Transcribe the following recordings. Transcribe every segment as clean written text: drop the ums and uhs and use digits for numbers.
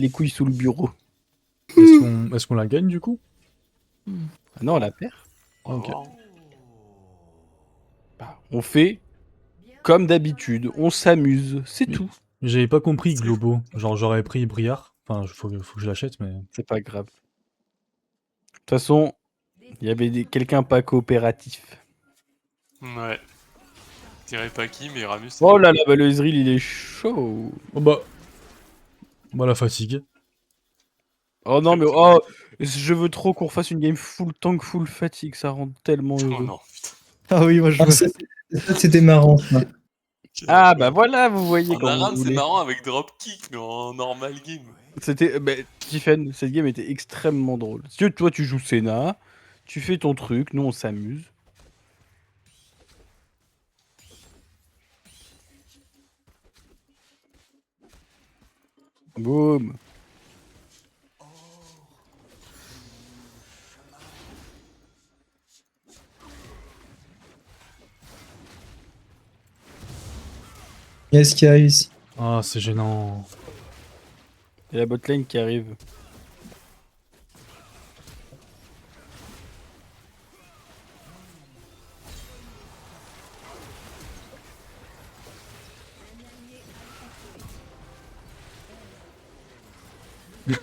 les couilles sous le bureau. Est-ce qu'on la gagne du coup? Ah non, on la perd. On va Ok. voir. Bah, on fait comme d'habitude, on s'amuse, c'est Mais tout. j'avais pas compris Globo. Genre j'aurais pris Briard. Enfin, faut que je l'achète, mais. C'est pas grave. De toute façon, il y avait quelqu'un pas coopératif. Ouais. Je dirais pas qui, mais Ramus, c'est Oh pas... là là, bah, le Ezreal, il est chaud. Oh bah. Bah la fatigue. Oh non, mais oh, je veux trop qu'on refasse une game full tank, full fatigue, ça rend tellement Oh heureux. non, putain. Ah oui, moi je Ah, vois. ça, c'était marrant, ça. Ah bah voilà, vous voyez En quand vous Aram, c'est voulez. marrant avec dropkick, mais en normal game. C'était, bah, Tiffen, cette game était extrêmement drôle. Si toi tu joues Senna, tu fais ton truc, nous on s'amuse. Boum. Qu'est-ce qu'il y a ici? Ah, c'est gênant. Et la botlane qui arrive.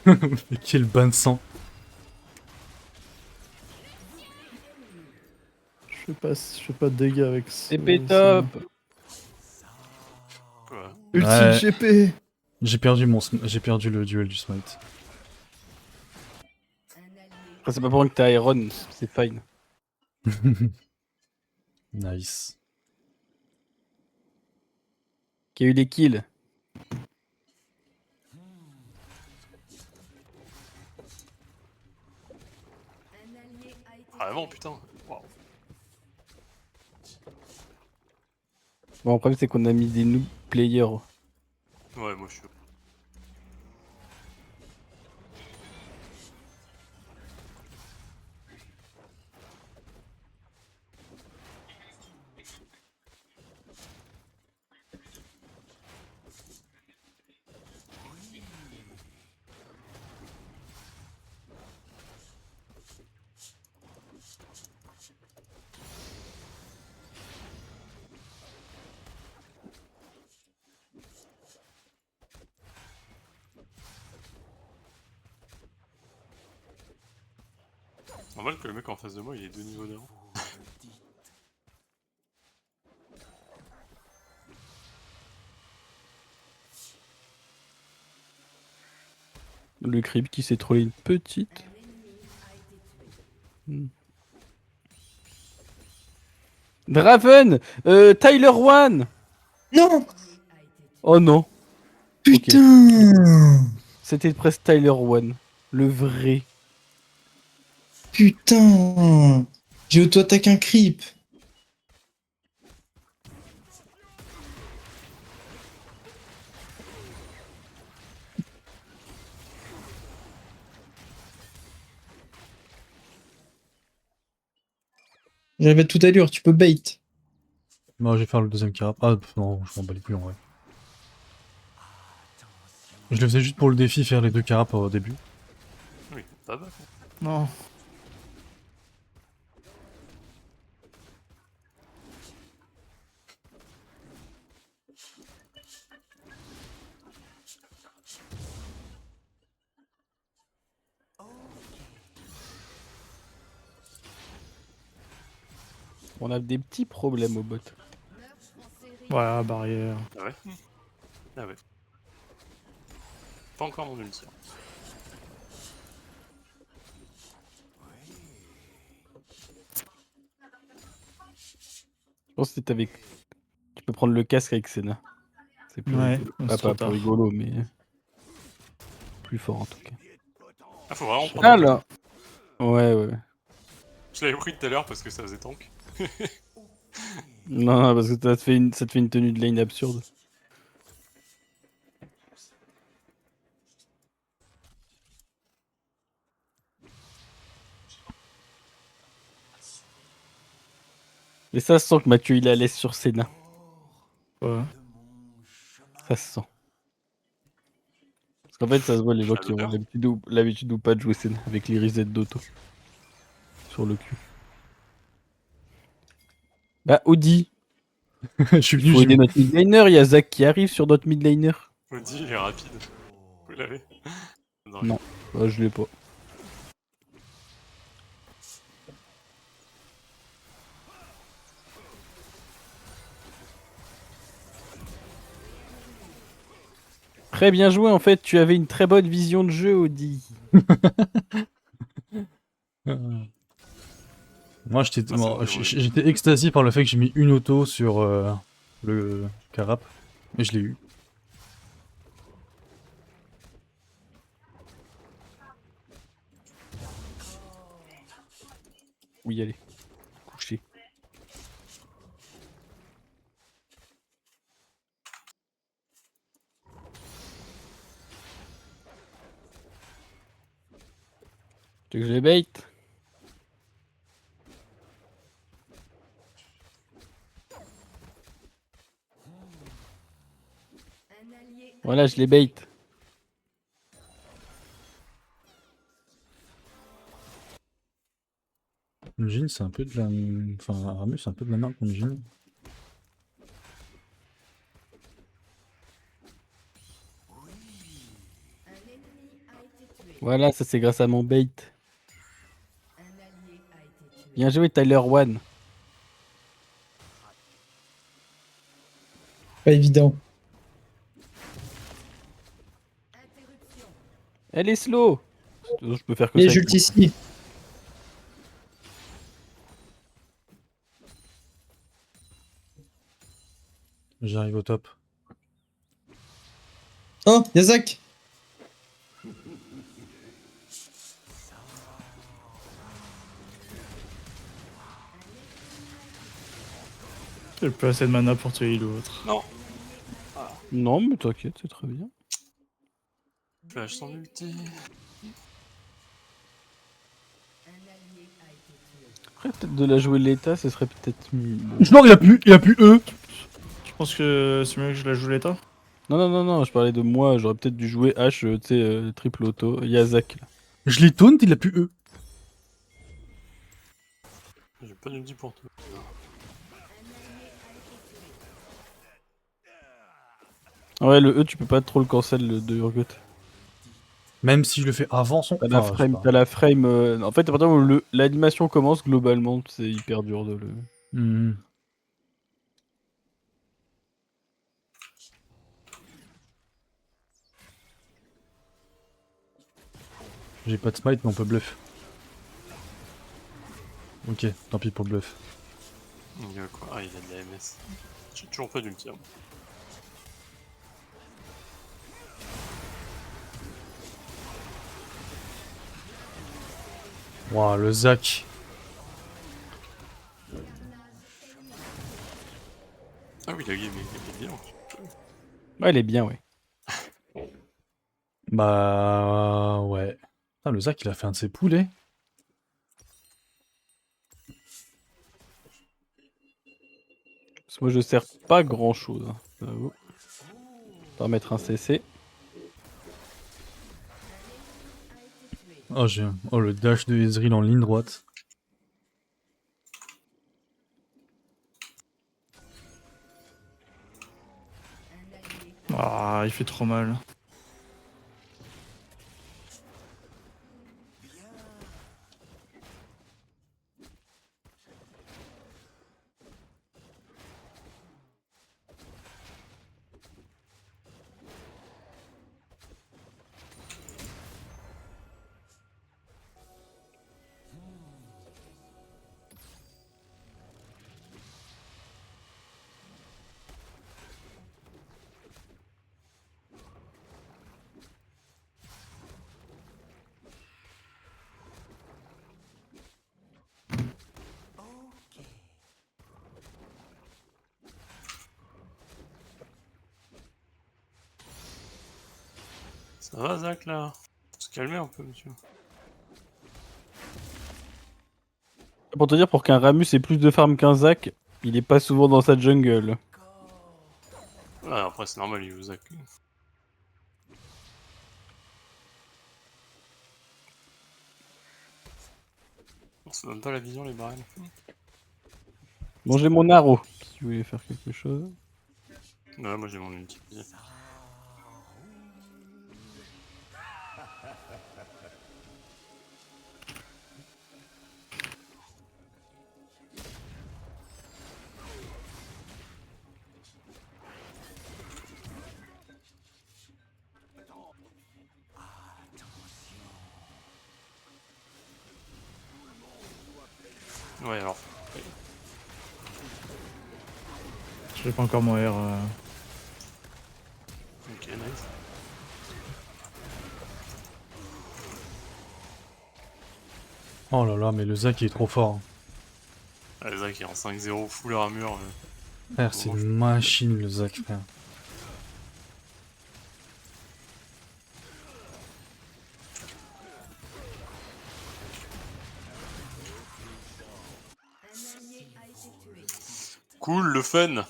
Mais quel bain de sang. Je fais pas de dégâts avec ça. TP top. Quoi. Ultime Ouais. GP. J'ai perdu le duel du smite. Après, c'est pas pour rien que t'as Iron, c'est fine. Nice. Qui a eu les kills. Vraiment, putain. Waouh. Bon, le problème c'est qu'on a mis des noob players. Ouais, moi je suis... Normal que le mec en face de moi, il est 2 niveaux d'avant. Le creep qui s'est trollé une petite. Draven, Tyler One. Non! Oh non, Putain! c'était presque Tyler One, le vrai. Putain! J'ai auto-attaqué un creep. J'avais toute allure, tu peux bait. Moi, je vais faire le deuxième carap. Ah, non, je m'en bats les couilles en vrai. Je le faisais juste pour le défi, faire les deux carapes au début. Oui, pas mal. Non. On a des petits problèmes au bot. Voilà, barrière. Ah ouais. Ah ouais. Pas encore mon ulti. Hein. Je pense que avec... tu peux prendre le casque avec Senna. C'est plus Ouais, rigolo. c'est Pas trop plus tard. rigolo, mais plus fort en tout cas. Ah, faut vraiment prendre... Ah là. Ouais. Je l'avais pris tout à l'heure parce que ça faisait tank. Non, parce que ça te fait une tenue de lane absurde. Et ça se sent que Mathieu il a laisse sur Senna. Ouais. Ça se sent. Parce qu'en fait, ça se voit les gens À qui ont l'odeur. l'habitude ou pas de jouer Senna avec les resets d'auto. Sur le cul. Bah, Audi, Je suis il venu, faut j'ai aider mis... notre mid laner. Il y a Zach qui arrive sur notre mid laner. Audi, il est rapide. Vous l'avez? Non. Bah, je l'ai pas. Très bien joué, en fait, tu avais une très bonne vision de jeu, Audi. Moi, j'étais Ah, c'est bon, j'ai j'étais extasié par le fait que j'ai mis une auto sur le carap. Et je l'ai eu. Oui, allez. Couché. Tu veux que je les bait? Voilà, je les bait. Jhin, c'est un peu de la... Enfin, Ramus, c'est un peu de la merde contre Jhin. Voilà, ça c'est grâce à mon bait. Bien joué, Tyler One. Pas évident. Elle est slow. Je peux faire que Et ça. avec j'ult ici. J'arrive au top. Oh, y'a Zach. J'ai pas assez de mana pour tuer l'autre. Non. Non, mais t'inquiète, c'est très bien. Flash sans ulti. Après, peut-être de la jouer l'état, ce serait peut-être mieux. Non, il a plus E. Tu penses que c'est mieux que je la joue l'état? Non, non, non, non, je parlais de moi. J'aurais peut-être dû jouer H, tu sais, triple auto. Il y a Zach là. Je l'ai taunt, il a plus E. J'ai pas d'ulti pour toi. Ouais, le E, tu peux pas trop le cancel de Urgot. Même si je le fais avant son... T'as la Enfin, je sais frame, pas. t'as la frame. En fait, à partir du moment où l'animation commence, globalement, c'est hyper dur de le. Hmm. J'ai pas de smite, mais on peut bluff. Ok, tant pis pour le bluff. Il y a quoi? Ah, il a de la MS. J'ai toujours pas d'ulti. Hein. Waouh, le Zac. Ah oui, la game est bien. Ouais, elle est bien, ouais. Bah... ouais. Putain, le Zac, il a fait un de ses poulets. Parce que moi, je sers pas grand chose. J'avoue. On va mettre un CC. Oh, oh, le dash de Ezreal en ligne droite. Ah, il fait trop mal. Ça va, Zach, là? Faut se calmer un peu, monsieur. Pour te dire, pour qu'un Ramus ait plus de farm qu'un Zach, il est pas souvent dans sa jungle. Ouais, après, c'est normal, il joue Zach. On se donne pas la vision, les barrels. Mangez mon arrow, si vous voulez faire quelque chose. Ouais, moi j'ai mon ulti. Ouais, alors. J'ai pas encore mon R. Ok, nice. Oh là là, mais le Zac il est trop fort. Ah, Zach est en 5-0 full armure. Frère, c'est une machine le Zac, frère. Cool, le fun.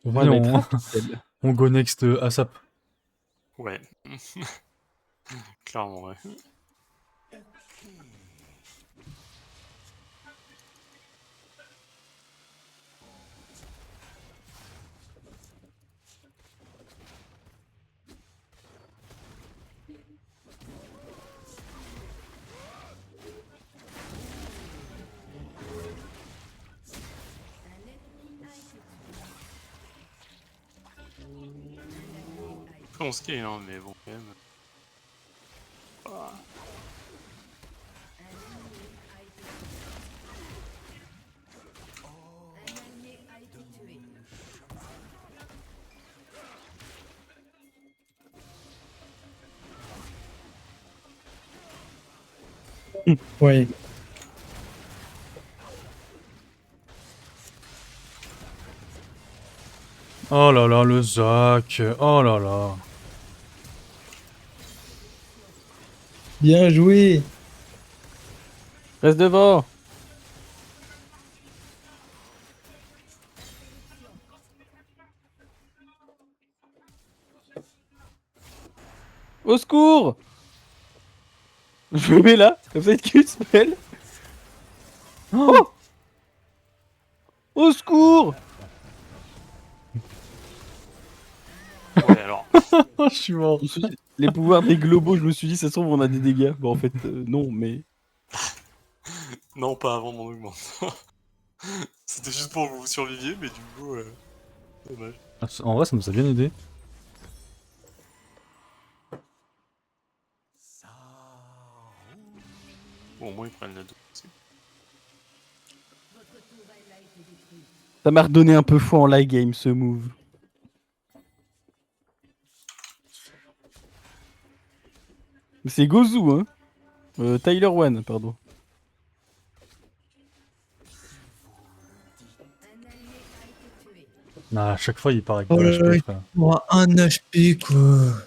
On va Venez, mettre un pixel. on go next ASAP. Ouais. Clairement, ouais. Après, on scale, hein, mais bon, quand même. Ah. Ouais. Oh là là, le Zac. Oh là là. Bien joué. Reste devant. Au secours. Je me mets là, faites qu'une spell. Oh, au secours. Ouais, alors. Oh, je suis mort. Je me suis dit, les pouvoirs des globaux, je me suis dit, ça se trouve, on a des dégâts. Bon, en fait, non, mais... Non, pas avant mon augmente. C'était juste pour que vous surviviez, mais du coup, dommage. En vrai, ça nous a bien aidé. Bon, au moins ils prennent la double aussi. Ça m'a redonné un peu foi en live game, ce move. C'est Gozu, hein. Tyler One, pardon. Nah, à chaque fois, il part avec Oh de là l'HP, là, il frère. aura un HP quoi.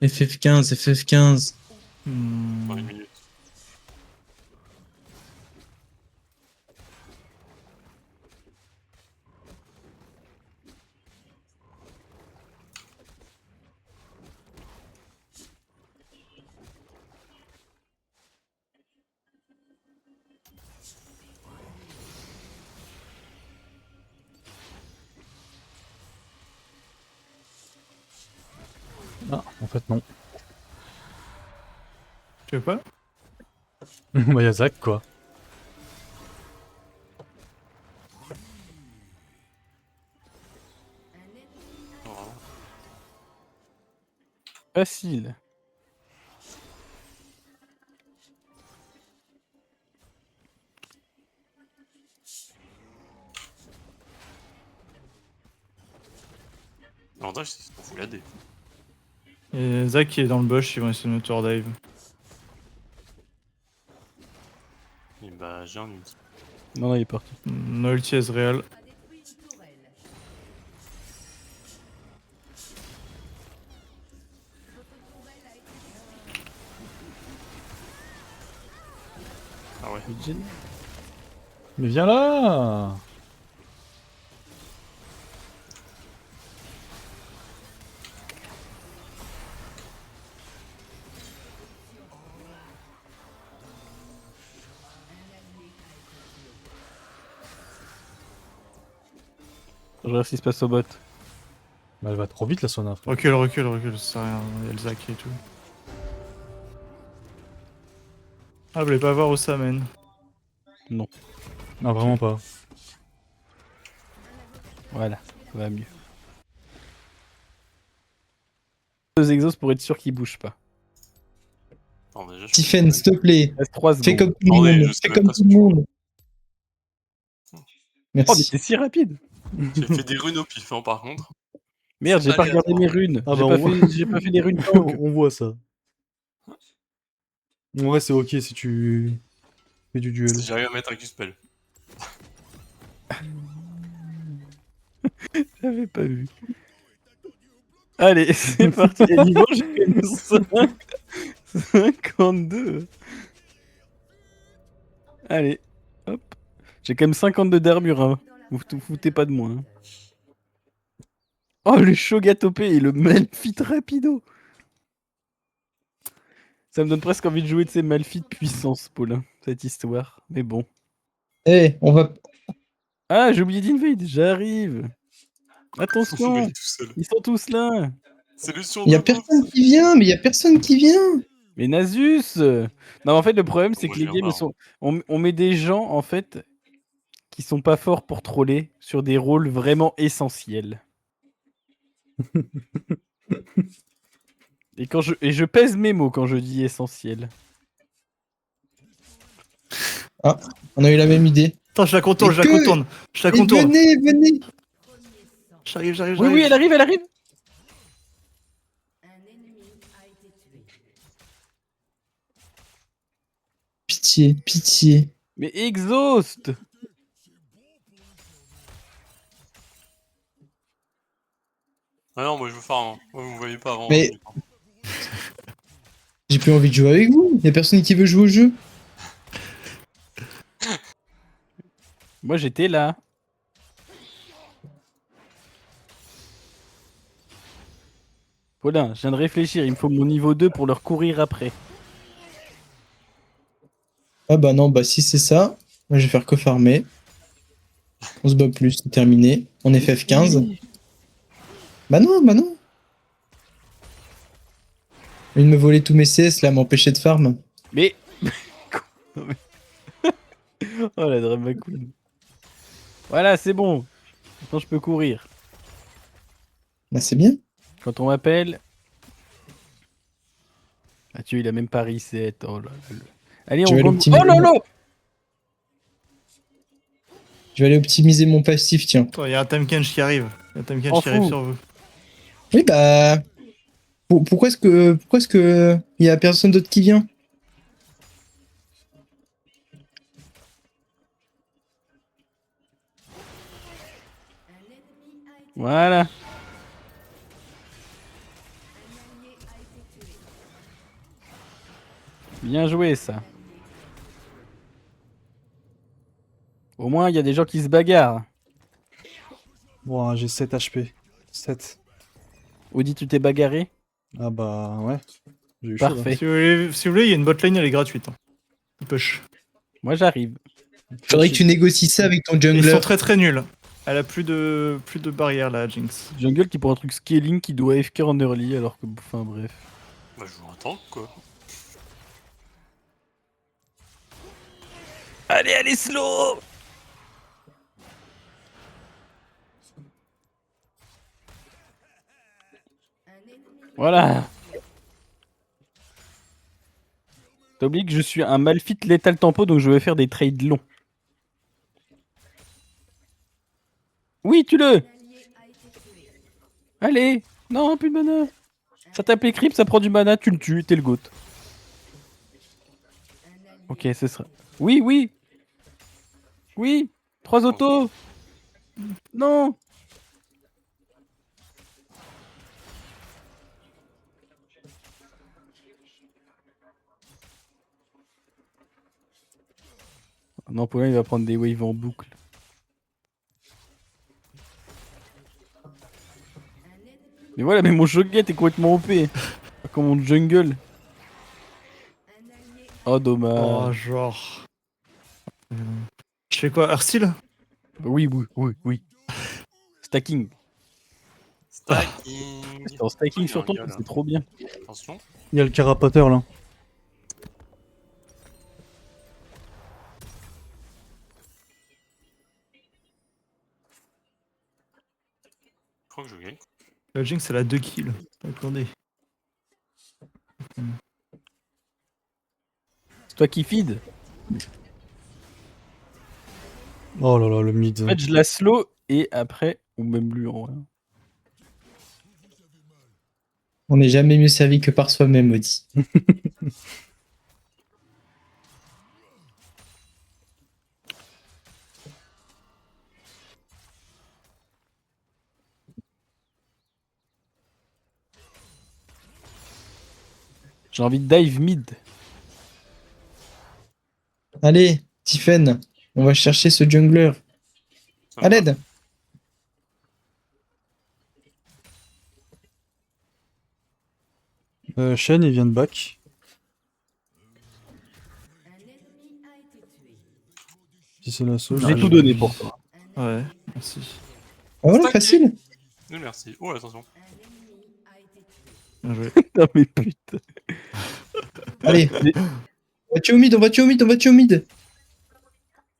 FF15, FF15. Dans une minute. Ah, en fait, non. Tu veux pas? Bah, y'a Zac, quoi. Non, vraiment. Facile. L'avantage, c'est qu'ils sont full AD. Et Zach qui est dans le bush, ils vont essayer de me tour dive. Et bah, j'ai un ulti. Non, non, il est parti. No ulti Ezreal. Mais viens là. Je regarde ce qui se passe au bot. Bah, elle va trop vite la Sona. frère. Recule, ça sert à rien, il y a le Zac et tout. Ah, vous voulez pas voir où ça mène. Non, vraiment pas. Voilà, ça va mieux. 2 exos pour être sûr qu'ils bougent pas. Non, déjà, je Tiffen, s'il te plaît. Il reste 3 Fais secondes. comme tout le Attendez, monde. je sais Fais même comme pas tout ce le que je monde. Oh, mais Merci. t'es si rapide. J'ai fait des runes au pif, hein, par contre. Merde, C'est j'ai pas regardé mes aléatoire. runes. Ah J'ai bah, pas, on voit. j'ai pas fait les runes tank. On voit ça. En vrai, c'est ok si tu fais du duel. Si j'arrive à mettre un Q-spell. J'avais pas vu. Allez, c'est parti. Et niveau, j'ai quand même 52. Allez, hop. J'ai quand même 52 d'armure. Hein. Vous vous foutez pas de moi. Hein. Oh, le Shogatopé et le Malphite Rapido. Ça me donne presque envie de jouer de ces Malphite puissance, Paulin, cette histoire. Mais bon. Eh, on va. Ah, j'ai oublié d'invade. J'arrive. Mais Attention, il est tout seul. ils sont tous là. C'est le Y a surnom. personne qui vient, mais y a personne qui vient. Mais Nasus Non, en fait, le problème, c'est Moi, que je les viens games pas, sont... On met des gens, en fait, qui sont pas forts pour troller sur des rôles vraiment essentiels. Et je pèse mes mots quand je dis essentiel. Ah, on a eu la même idée. Attends, je la contourne, Mais je la que- contourne. Je la Mais contourne. venez. J'arrive. Oui, elle arrive, elle arrive. Pitié. Mais exhaust. Ah non, moi je veux faire un. Moi, vous me voyez pas avant. Mais- 20 minutes, hein. J'ai plus envie de jouer avec vous. Y a personne qui veut jouer au jeu. Moi, j'étais là. Paulin, je viens de réfléchir. Il me faut mon niveau 2 pour leur courir après. Ah bah non, bah si c'est ça, moi je vais faire que farmer. On se bat plus, c'est terminé. On est FF15. Oui. Bah non. Il me volait tous mes CS là, m'empêcher de farm. Mais... oh, la drama queen. Voilà, c'est bon. Maintenant, je peux courir. Bah c'est bien. Quand on m'appelle... Mathieu, il a même pas reset. Oh là là. Allez, Je on vais compte... l'optimiser. Oh là là. Je vais aller optimiser mon passif, tiens. Attends, y a un Tamekench qui arrive. Y a un Tamekench M'en qui arrive fous. sur vous. Oui bah... Pourquoi est-ce que y a personne d'autre qui vient? Voilà. Bien joué, ça. Au moins, il y a des gens qui se bagarrent. Bon, j'ai 7 HP. 7. Audi, tu t'es bagarré? Ah bah ouais. J'ai eu chaud, là. Parfait. Si vous voulez, y a une botlane, elle est gratuite. Hein. Il push. Moi, j'arrive. Faudrait que tu négocies ça avec ton Ils jungler. sont très nuls. Elle a plus de barrières là, Jinx. Jungle qui pour un truc scaling qui doit AFK en early alors que... Enfin, bref. Bah, je joue un tank quoi. Allez, slow! Voilà. T'oublies que je suis un Malphite Lethal Tempo, donc je vais faire des trades longs. Oui, tue-le! Allez! Non, plus de mana! Ça tape les creeps, ça prend du mana, tu le tues, t'es le goat. Ok, ce sera... Oui! 3 autos! Non! Non, pour là, il va prendre des waves en boucle. Mais voilà, mais mon Shoget est complètement OP. Pas comme mon jungle. Oh, Oh, dommage. genre. Je fais quoi, Arsteel? Oui, oui, oui, oui. Stacking. Stacking. C'est en stacking Il y a sur un ton gars, là. c'est trop bien. Attention. Il y a le carapateur là. Je crois que je gagne. La Jinx, elle a 2 kills. Attendez. C'est toi qui feed. Oh là là, le mid. En fait, je la slow et après, ou même lui en vrai. On n'est jamais mieux servi que par soi-même, maudit. J'ai envie de dive mid. Allez, Tiffen, on va chercher ce jungler. Ça me À va. l'aide. Shen, il vient de back. Si c'est l'assaut, J'ai tout donné pour toi. Ouais, merci. Ah voilà, Stacké. facile. Oui, merci. Oh, attention. Bien joué. Non mais putain. Allez. On va tuer au mid, on va tuer au mid, on va tuer au mid.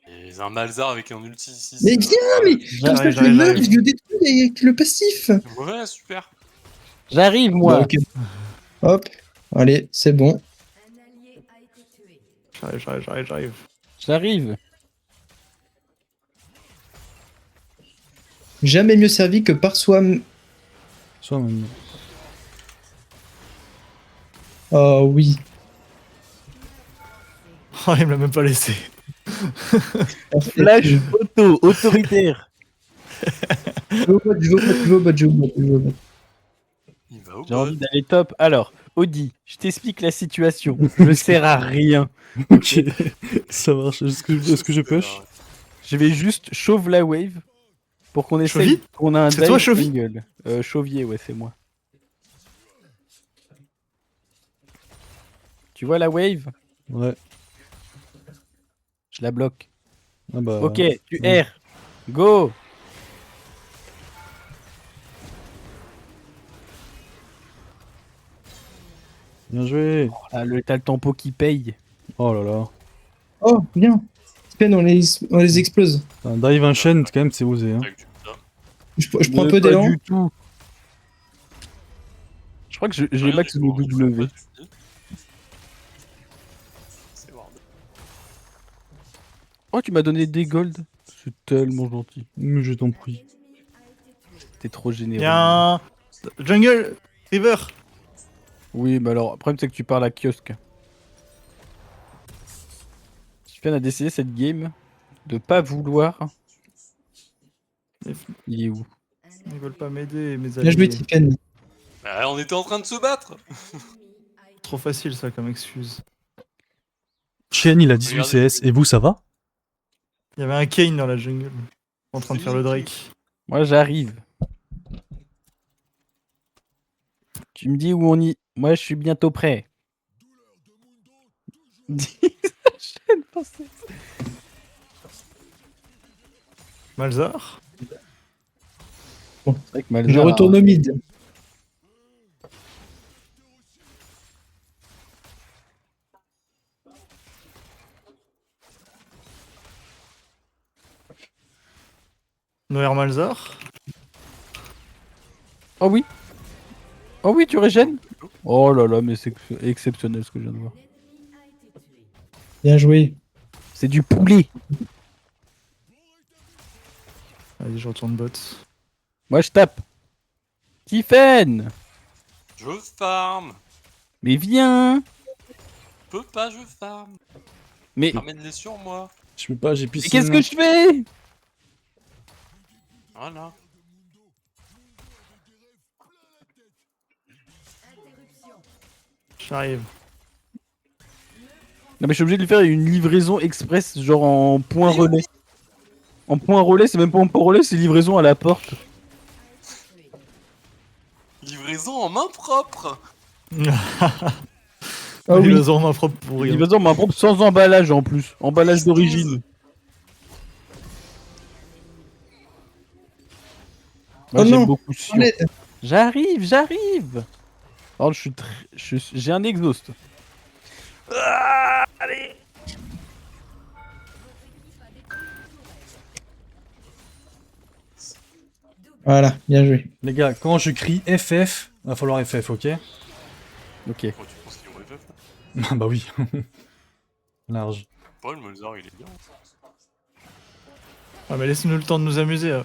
Et un Malzar avec un ulti ici. Mais viens, mais comme ça, je le meurs, je le détruis avec le passif. Ouais, super. J'arrive moi. Bah, ok. Hop. Allez, c'est bon. J'arrive. J'arrive. Jamais mieux servi que par soi. Soit même. Oh oui. Oh, il me l'a même pas laissé. Flash autoritaire. Je vais au bot, je vais au bot, je vais au bot, je vais au bot, je vais au bot. Il va au J'ai bot. envie d'aller top. Alors, Audi, je t'explique la situation. Je sers à rien. Ok, ça marche. Est-ce que je push? Je vais juste chauve la wave pour qu'on essaye Chauvy qu'on a un C'est dive toi, Chauvy jungle. Chauvier, ouais, c'est moi. Tu vois la wave? Ouais. Je la bloque. Ah bah. Ok, tu ouais. R. Go. Bien joué. Ah, t'as le tempo qui paye. Oh là là. Oh, bien. Tiffen, on les explose. Un dive un Shen, quand même, c'est osé. Hein. Avec du putain. Je prends un peu Pas d'élan. du tout. Je crois que j'ai Rien max du le tout, hein, W. pas du tout. C'est ward. Oh, tu m'as donné des gold. C'est tellement gentil. Mais je t'en prie. T'es trop généreux. Viens. Jungle. River. Oui, mais alors, le problème c'est que tu parles à kiosque. Sufjan a décidé cette game de pas vouloir. Il est où? Ils veulent pas m'aider, mes Bien joué, alliés. Tiffen. Bah, on était en train de se battre. Trop facile ça comme excuse. Shen, il a 18 Regardez. CS. Et vous, ça va? Il y avait un Kane dans la jungle. En train de faire le Drake. Moi j'arrive. Tu me dis où on y. Moi je suis bientôt prêt. Chaîne française. Malzar. C'est vrai que Je Malzahar, retourne au mid. Noër Malzar. Oh oui. Oh oui, tu régènes. Oh là là, mais c'est exceptionnel ce que je viens de voir. Bien joué. C'est du poulet. Allez, je retourne bot. Moi je tape. Tiffen. Je farm. Mais viens. Je peux pas, je farm. Mais Ramène-les sur moi. Je peux pas, j'ai mais piscine. qu'est-ce que je fais? Voilà. J'arrive. Non, mais je suis obligé de lui faire une livraison express, genre en point Oui, relais. En point relais, c'est même pas en point relais, c'est livraison à la porte. Livraison en main propre. Ah oui. Livraison en main propre pourri. Hein. Livraison main propre sans emballage en plus. Emballage Plus d'origine. 12. Moi Oh j'aime non, beaucoup Sion. en l'aide. J'arrive. Oh, j'ai un exhaust. Ah, allez. Voilà, bien joué. Les gars, quand je crie FF, va falloir FF, ok? Ok. Oh, tu penses qu'ils ont FF là? Ah bah oui. Large. Paul, Mozart, il est bien. Ah, mais laisse-nous le temps de nous amuser.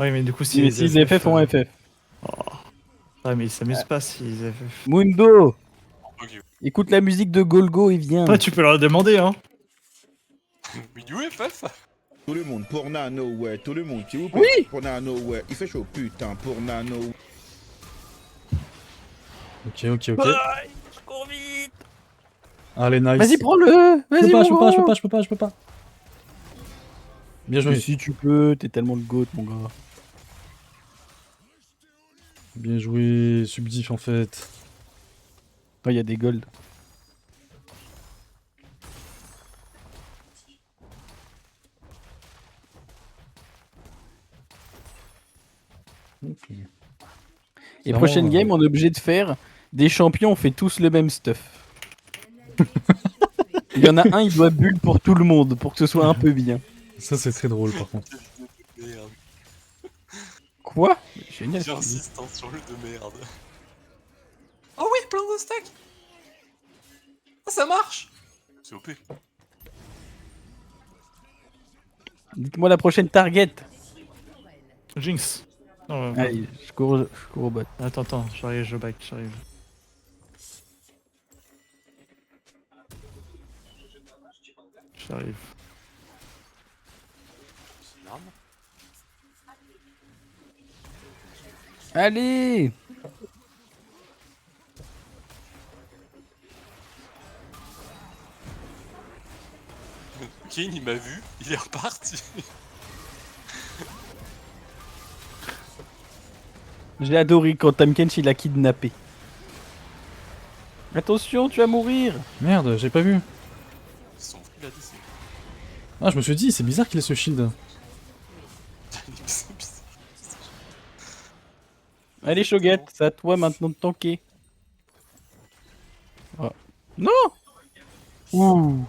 Ouais, mais du coup, si Mais les si les FF ont FF. Ouais, mais ils s'amusent pas s'ils FF. Mundo, Ok. écoute la musique de Golgo et viens. Toi, tu peux leur demander, hein. Mais du FF? Tout le monde pour Nano, ouais, tout le monde, s'il vous plaît. Oui. Pour Nano, ouais, il fait chaud, putain, pour Nano. Ok, ok, ok. Je cours vite. Allez, nice. Vas-y, prends-le. Je Vas-y, peux pas, je peux mon pas, je peux grand. pas, je peux pas, je peux pas. Bien Mais joué. si tu peux, t'es tellement le goat, mon gars. Bien joué, subdif en fait. Oh, il y a des golds. Ok. Et Vraiment, prochaine game, on est obligé de faire des champions, on fait tous le même stuff. Il y en a un, il doit bulle pour tout le monde, pour que ce soit un peu bien. Ça c'est très drôle par contre. Merde. Quoi? Génial. J'insiste hein, sur le de merde. Oh oui, plein de stacks. Ah, ça marche. C'est OP. Dites-moi la prochaine target. Jinx. Non, Allez, je cours au bot. attends, j'arrive, je back, j'arrive. J'arrive. C'est une arme. Allez! Kane, il m'a vu, il est reparti. J'ai adoré quand Tamkench il a kidnappé. Attention, tu vas mourir! Merde, j'ai pas vu. Ils sont pris la DC. Ah, je me suis dit, c'est bizarre qu'il ait ce shield. C'est bizarre. Allez, Shogat, c'est à toi maintenant de tanker. Oh. Non! Ouh!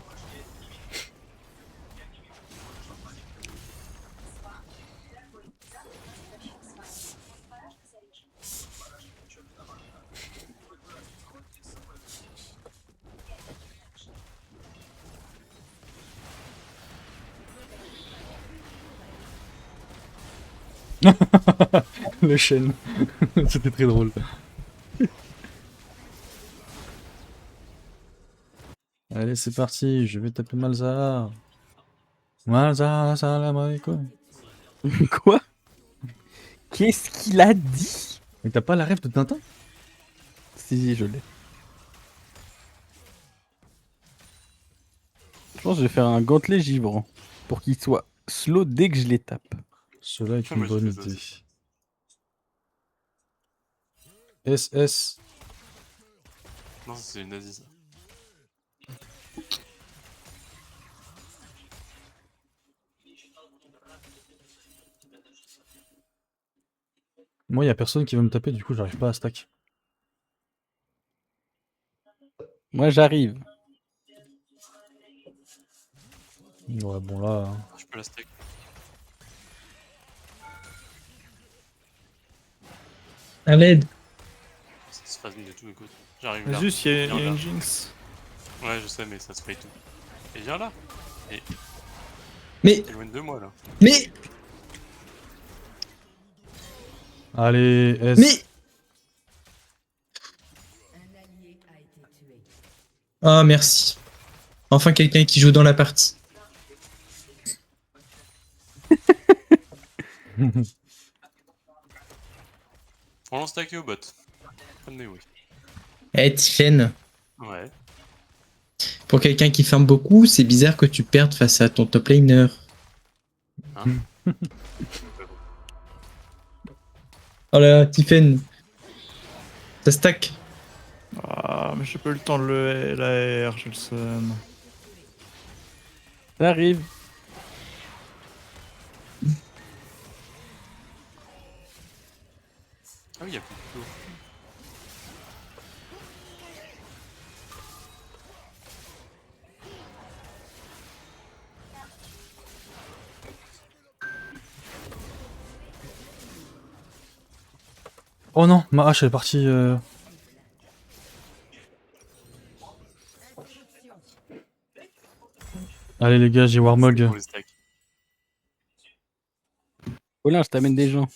Le chêne. C'était très drôle. Allez, c'est parti, je vais taper Malzahar. Malzahar, salam alaikum. Quoi? Qu'est-ce qu'il a dit? Mais t'as pas la rêve de Tintin? Si, je l'ai. Je pense que je vais faire un gantelet givrant pour qu'il soit slow dès que je les tape. Cela est Ah, une moi, j'ai bonne fait ça idée. aussi. SS. Non, c'est une nazie ça. Moi, y a personne qui veut me taper, du coup, j'arrive pas à stack. Moi, j'arrive. Ouais, bon là. Je peux la stack. À l'aide. Ça se passe du tout, écoute. J'arrive là. Juste, il y a Viens là. une Jinx. Ouais, je sais, mais ça se fait tout. Et viens là. Mais, Éloigne de moi là. mais, Allez, S. mais. Ah, merci. Enfin, quelqu'un qui joue dans la partie. On lance stacké au bot. Pas de oui. Eh, Tiffen, Ouais. Pour quelqu'un qui farm beaucoup, c'est bizarre que tu perdes face à ton top laner. Oh là, Tiffen. Ça stack. Ah, mais j'ai pas eu le temps de la R, j'ai le seum. Ça arrive. Ah oui, il y a plus de flow. Oh non, ma hache elle est partie. Allez les gars, j'ai C'est Warmog. pour les stacks. Colin, je t'amène des gens.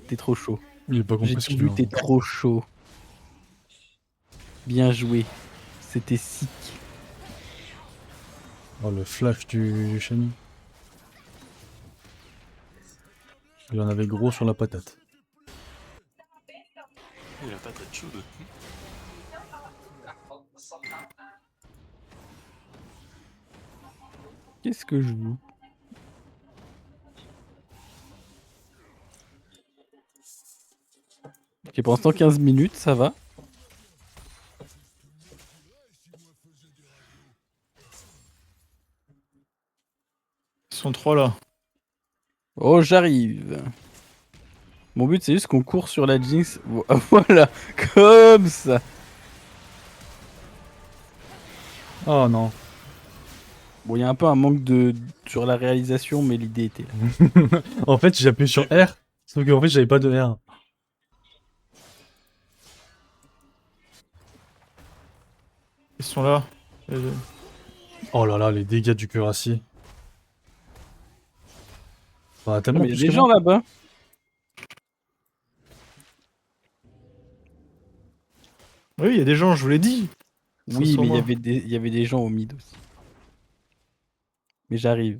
T'es trop chaud. Il est pas J'ai compris ce tout qu'il vu, veut. t'es trop chaud. Bien joué. C'était sick. Oh le flash du Shani. Il en avait gros sur la patate. Il a pas tête chaude. Qu'est-ce que je joue? Ok, pour l'instant 15 minutes, ça va. Ils sont trois là. Oh, j'arrive. Mon but, c'est juste qu'on court sur la Jinx. Voilà, comme ça. Oh non. Bon, il y a un peu un manque de sur la réalisation, mais l'idée était là. En fait, j'ai appuyé sur R. Sauf qu'en fait, j'avais pas de R. Ils sont là. Oh là là, les dégâts du cuirassier. Bah, Non, tellement mais il y a plus des que gens moi. là-bas. Oui, il y a des gens, je vous l'ai dit. Oui, Sans mais moi. il y avait des gens au mid aussi. Mais j'arrive.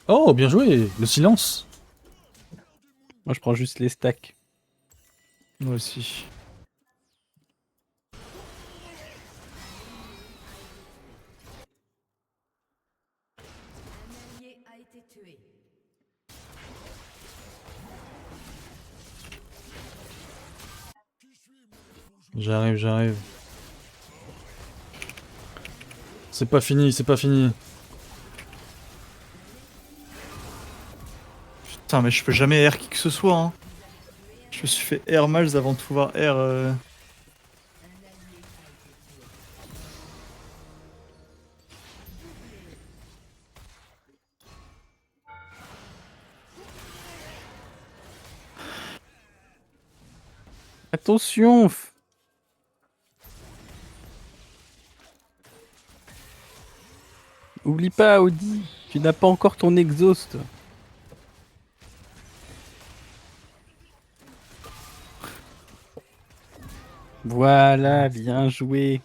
Oh, bien joué. Le silence. Moi, je prends juste les stacks. Moi aussi. J'arrive, j'arrive. C'est pas fini, c'est pas fini. Putain, mais je peux jamais R qui que ce soit. Hein. Je me suis fait R Miles avant de pouvoir R. Attention! Oublie pas, Audi, tu n'as pas encore ton exhaust. Voilà, bien joué.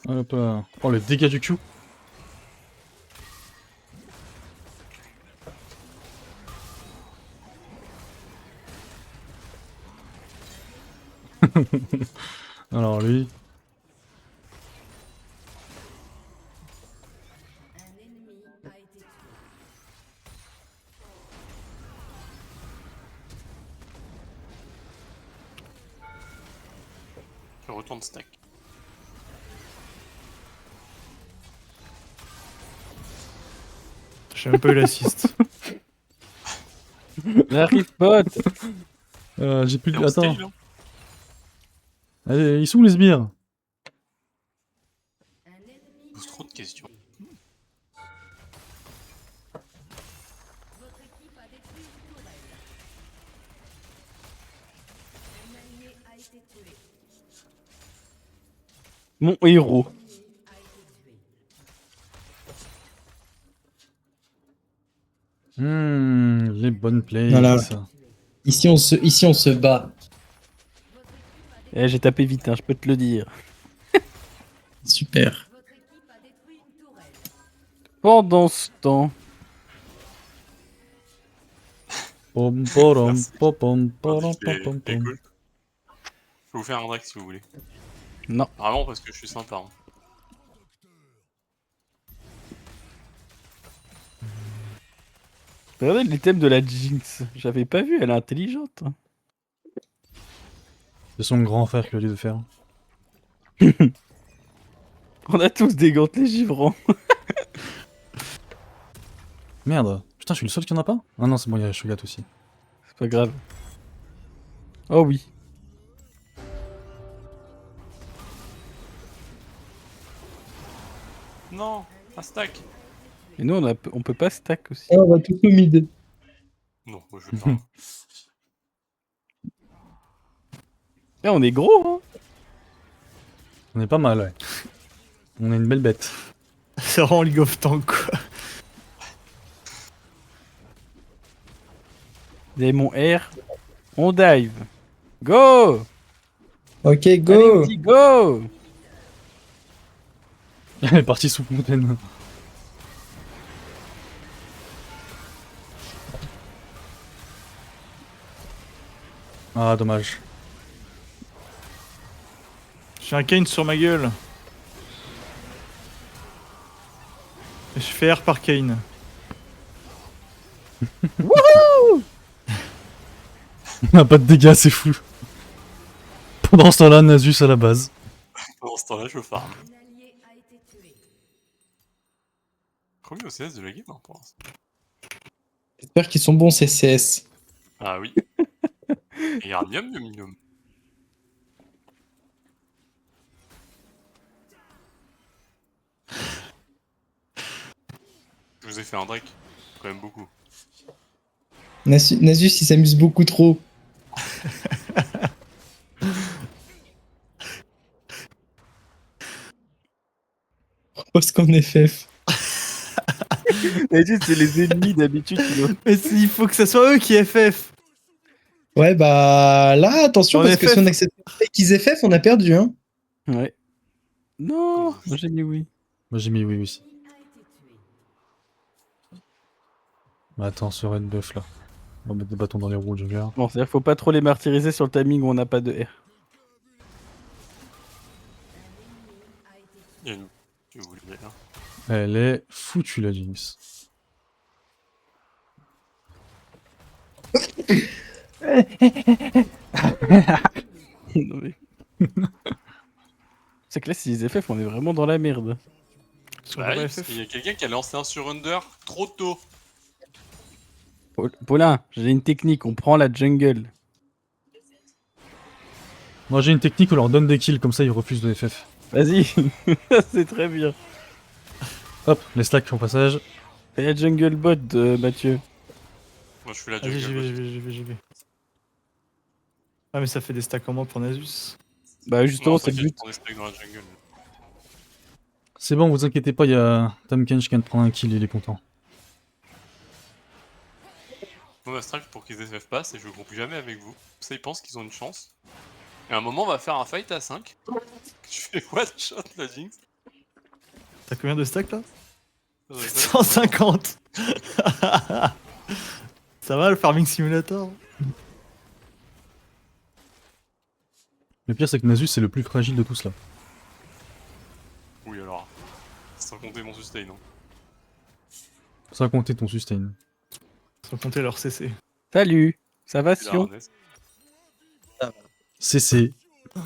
Hop là. Oh, le dégât du Q. Alors lui. Je retourne stack. J'ai même pas eu l'assist. J'arrive, pote. J'ai plus de... Et on Attends. scale, hein. Allez, ils sont où les sbires? Je pose trop de questions. Mon héros. Les bonnes plays. Voilà. Ça. Ici, on se bat. Eh, j'ai tapé vite, hein, je peux te le dire. Super. Pendant ce temps... Pom, porom, Merci. popom, porom, Tandis que popom, les pom. cool. Je peux vous faire un Drake si vous voulez. Non. Vraiment parce que je suis sympa. Hein. Regardez l'item de la Jinx. J'avais pas vu, elle est intelligente. Hein. C'est son grand frère qui lui a dit de faire. On a tous des gantelets givrants. Merde. Putain, je suis le seul qui en a pas? Ah non, c'est bon, il y a Shogat aussi. C'est pas grave. Oh oui. Non, un stack. Et nous, on peut pas stack aussi. Ah, on va tout au mid. Non, moi je veux pas. Eh, on est gros, hein. On est pas mal, ouais. On est une belle bête. C'est vraiment League of Tank, quoi. Vous avez mon R. On dive. Go! Ok, Allez, go. petit go! Elle est partie sous fontaine. Ah, dommage. J'ai un Kane sur ma gueule. Et je fais R par Kane. On a pas de dégâts, c'est fou. Pendant ce temps-là, Nasus à la base. Pendant ce temps-là, je farm. Premier OCS de la game, hein, pour l'instant. J'espère qu'ils sont bons, ces CS. Ah oui. Et Arnium de minimum. Je vous ai fait un Drake. Quand même beaucoup. Nasus, il s'amuse beaucoup trop. Parce qu'on est FF. C'est les ennemis d'habitude qui doivent... Mais il faut que ce soit eux qui FF. Ouais, bah là, attention, En parce que FF. si on accepte qu'ils FF, on a perdu, hein. Ouais. Non, moi j'ai mis oui. Moi j'ai mis oui aussi. Mais attends, ce red buff là. On va mettre des bâtons dans les roues, je regarde. Bon, c'est-à-dire faut pas trop les martyriser sur le timing où on n'a pas de R. Il y a une... Je vous le dis, hein. Elle est foutue la Jinx. Non, mais... c'est que là, si les FF, on est vraiment dans la merde. Sur Bah, le oui, FF. parce qu'il y a quelqu'un qui a lancé un surrender trop tôt. Paulin, j'ai une technique, on prend la jungle. Moi j'ai une technique, on leur donne des kills, comme ça ils refusent de FF. Vas-y, c'est très bien. Hop, les stacks en passage. Fais la jungle bot, Mathieu. Moi je suis la Vas-y, jungle. j'y vais. Ah, mais ça fait des stacks en moins pour Nasus. Bah justement, Non, c'est le t'inquiète, but. je prends des stacks dans la jungle. C'est bon, vous inquiétez pas, il y a Tamkench qui vient de prendre un kill, il est content. Moi ma strat pour qu'ils FF passent et je joue plus jamais avec vous. Ça ils pensent qu'ils ont une chance. Et à un moment on va faire un fight à 5. Je fais one shot la Jinx. T'as combien de stacks là Ça doit être 150. Ça va le Farming Simulator? Le pire c'est que Nasus c'est le plus fragile de tous là. Oui alors. Sans compter mon sustain. Hein. Sans compter ton sustain. Sans compter leur CC. Salut, ça va C'est la Sion? harness. CC. Ah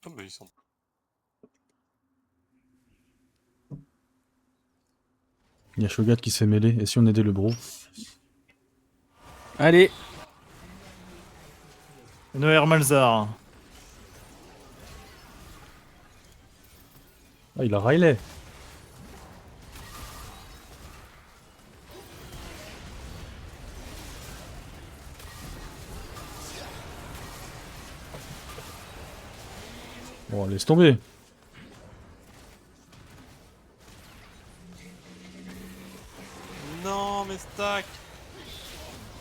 bah ils sont. Il y a Shogat qui se fait mêler, et si on aidait le bro? Allez, Noër Malzar. Ah, il a Riley. Bon, laisse tomber. Non mais stack.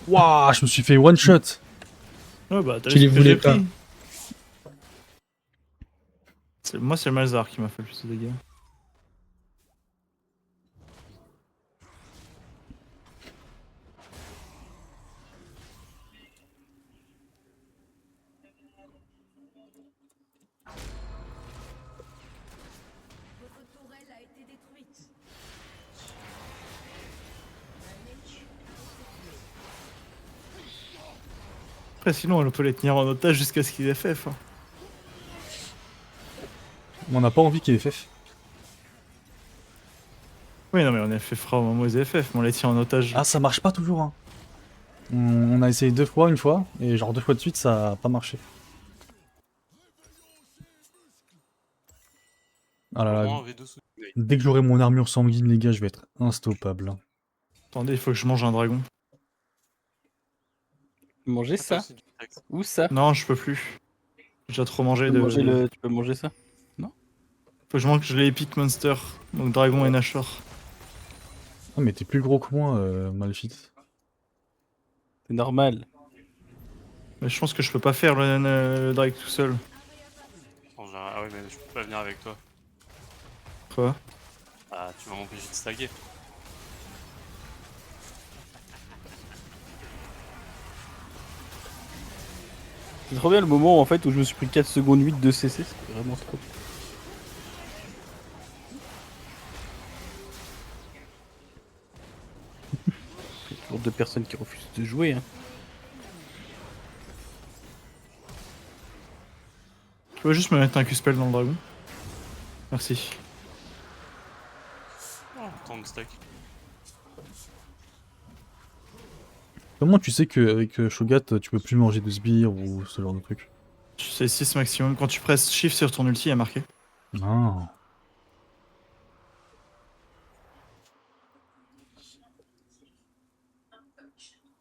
Waouh, je me suis fait one shot. Ouais, bah, t'as Tu vu les ce que j'ai voulais pas. pris. Moi, c'est le Malzahar qui m'a fait le plus de dégâts. Après, sinon, on peut les tenir en otage jusqu'à ce qu'ils aient FF. Hein. On n'a pas envie qu'il ait FF. Oui, non, mais on a fait FF au moment où ils avaient FF, mais on les tient en otage. Ah, ça marche pas toujours, hein. On a essayé 2 fois, une fois, et genre 2 fois de suite, ça a pas marché. Ah là Au là, moins, un V2 sous dès que j'aurai mon armure sanguine, les gars, je vais être instoppable. Attendez, il faut que je mange un dragon. Manger ça. Où ça? Non, je peux plus. J'ai déjà trop mangé Tu de. peux manger le... tu peux manger ça? Faut que je mange les Epic Monster, donc dragon et Nashor. Ah, mais t'es plus gros que moi, Malphite. C'est normal. Mais je pense que je peux pas faire le Drake tout seul. Ah ouais, mais je peux pas venir avec toi. Quoi? Ah, tu vas m'empêcher de stacker. C'est trop bien le moment en fait où je me suis pris 4 secondes 8 de CC, c'est vraiment trop. Il y a toujours 2 personnes qui refusent de jouer. Hein. Tu peux juste me mettre un Q-spell dans le dragon? Merci. Oh, tant de stack. Comment tu sais qu'avec Shogat, tu peux plus manger de sbires ou ce genre de truc? C'est 6 maximum. Quand tu presses Shift sur ton ulti, il y a marqué. Ah.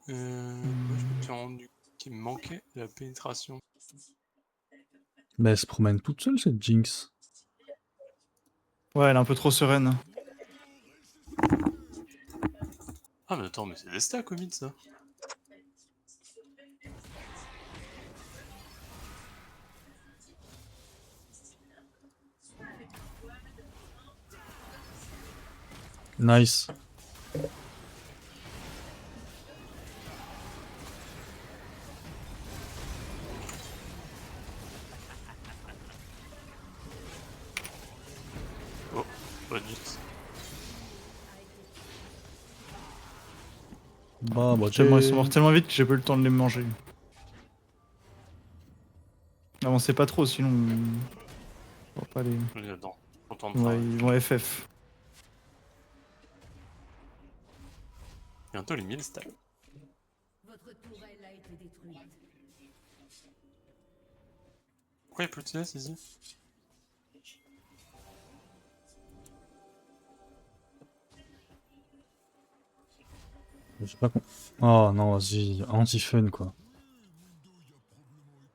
Moi, je me suis rendu qu'il me manquait la pénétration. Mais elle se promène toute seule, cette Jinx. Ouais, elle est un peu trop sereine. Ah, mais attends, mais c'est des stacks au mid ça. Nice. Oh, bonne Jinx. Bah, Tellement, ils sont morts tellement vite que j'ai pas eu le temps de les manger. Avancez pas trop, sinon. On va pas les. On est là-dedans. Content de Ouais, travail. ils vont FF. Bientôt les 1000 stacks. Pourquoi il y a plus de CS ici? Je sais pas con... Oh non, vas-y, anti-fun quoi.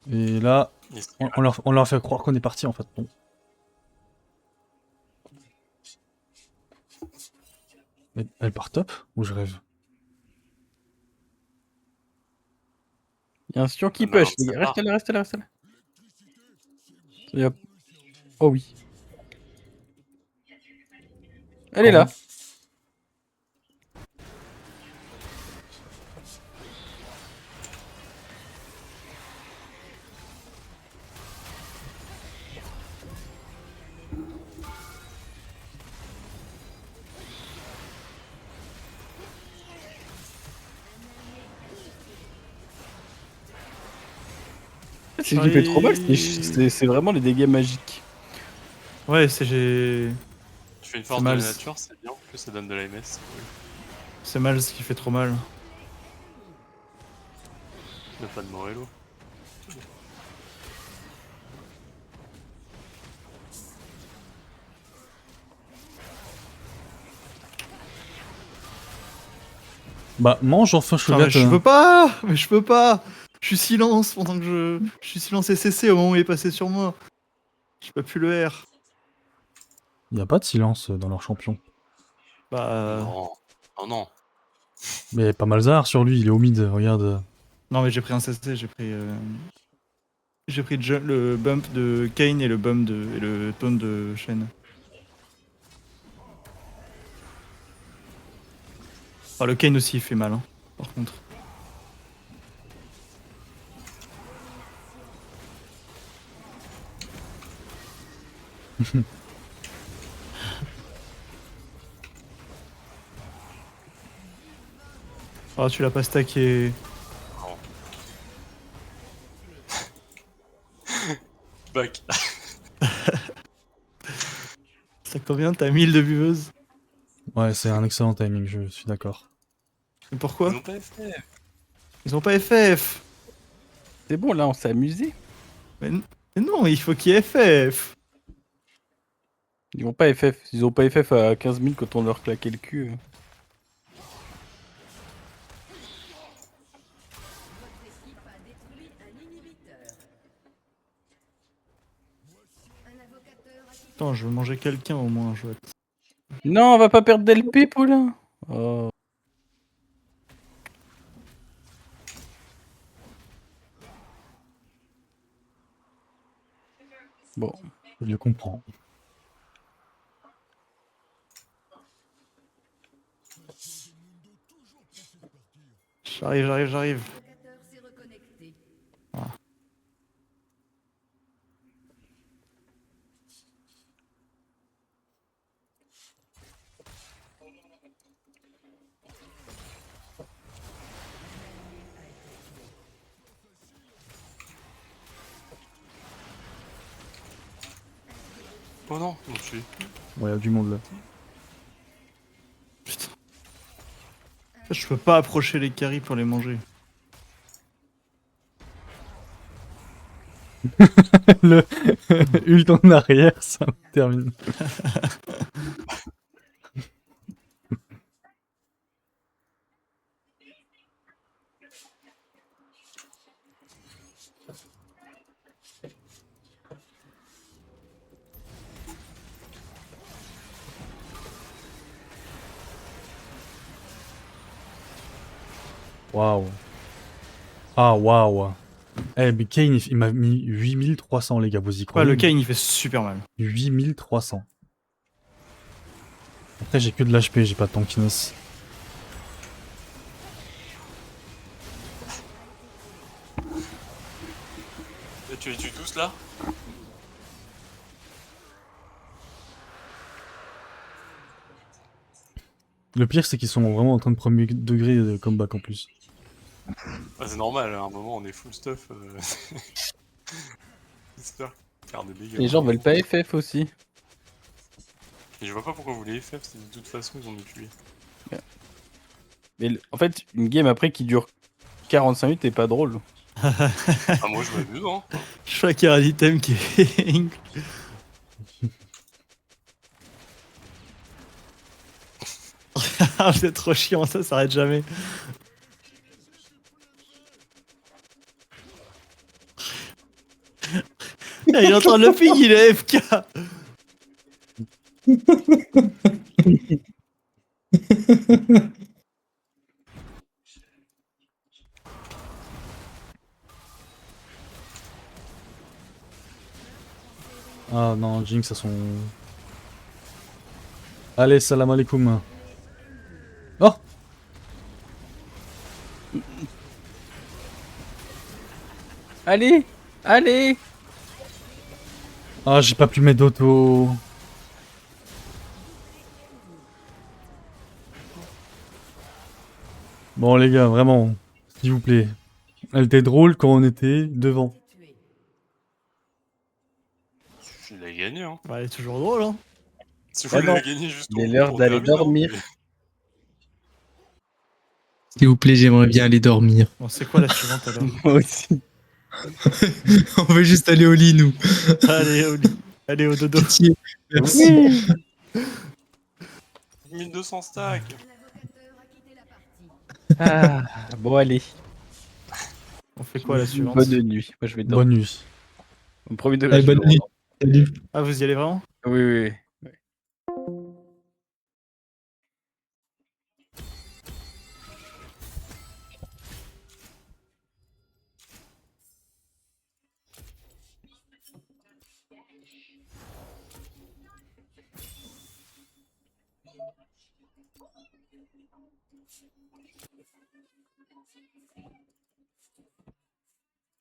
Et là, Yes. on leur fait croire qu'on est parti en fait. Non. Elle part top ou je rêve? Il y a un Sion qui Ah, push, non, les ça gars. part. Restez là, restez là, restez là. Et hop. Oh oui. Elle est là. C'est qui fait trop mal, c'est vraiment les dégâts magiques. Ouais, c'est j'ai. Tu fais une force de mal. la nature, c'est bien, en plus ça donne de la MS. C'est cool. C'est mal ce qui fait trop mal. Le pas de Morello. Bah, mange enfin Putain, Shogat. mais je peux pas! Mais je peux pas! Je suis silence pendant que je. Je suis silence et CC au moment où il est passé sur moi. Je peux plus le R. Y a pas de silence dans leur champion. Bah. Non. Oh non. Mais pas Malzahar sur lui, il est au mid, regarde. Non, mais j'ai pris un CC, j'ai pris. Le bump de Kane et le et le taunt de Shen. Ah, le Kane aussi il fait mal, hein, par contre. Ah, tu l'as pas stacké. Back. Ça combien? T'as 1000 de buveuse? Ouais, c'est un excellent timing, je suis d'accord. Mais pourquoi? Ils ont pas fait. Ils ont pas FF. C'est bon, là, on s'est amusé. Mais non, il faut qu'il y ait FF. Ils ont pas FF. Ils ont pas FF à 15 000 quand on leur claquait le cul. Attends, je veux manger quelqu'un au moins, je vois. Non, on va pas perdre d'LP, Paulin. Oh. Bon. Je comprends. J'arrive. Ah. Oh non, on me tue. Ouais, y a du monde là. Putain. Je peux pas approcher les carries pour les manger. Le ult en arrière, ça me termine. Waouh. Ah, waouh. Eh, mais Kane, il m'a mis 8300, les gars, vous y Ouais, croyez? le Kane il fait super mal. 8300. Après, j'ai que de l'HP, j'ai pas de tankiness. Et tu les tues tous là? Le pire, c'est qu'ils sont vraiment en train de premier degré de comeback en plus. Ah, c'est normal, à un moment on est full stuff. J'espère faire des dégâts. Les gens veulent pas FF aussi. Et je vois pas pourquoi vous voulez FF, c'est de toute façon ils ont nous tuer. Mais en fait, une game après qui dure 45 minutes est pas drôle. Ah, moi je m'amuse, hein. Je crois qu'il y a un item qui est. Ah, c'est trop chiant, ça s'arrête jamais. Ah, il est en train de le ping, il est FK. Ah non, Jinx, à son... Allez, salam alaikum. Oh! Allez, allez. Ah, j'ai pas pu mettre d'auto. Bon, les gars, vraiment, s'il vous plaît. Elle était drôle quand on était devant. Je l'ai gagné, hein. Ouais, il est toujours drôle, hein. Si vous Ah voulez non. la gagner juste Il est l'heure d'aller dormir. S'il vous plaît, j'aimerais bien aller dormir. Bon, c'est quoi la suivante alors? Moi aussi. On veut juste aller au lit, nous. Allez, au lit. Allez, au dodo. Pitié. Merci. 1200 stacks. Ah, bon, allez. On fait quoi la suivante? Bonne nuit. Moi, je vais dormir. Bonne nuit. Au premier de Allez, bonne nuit. Salut. Ah, vous y allez vraiment? Oui, oui, oui.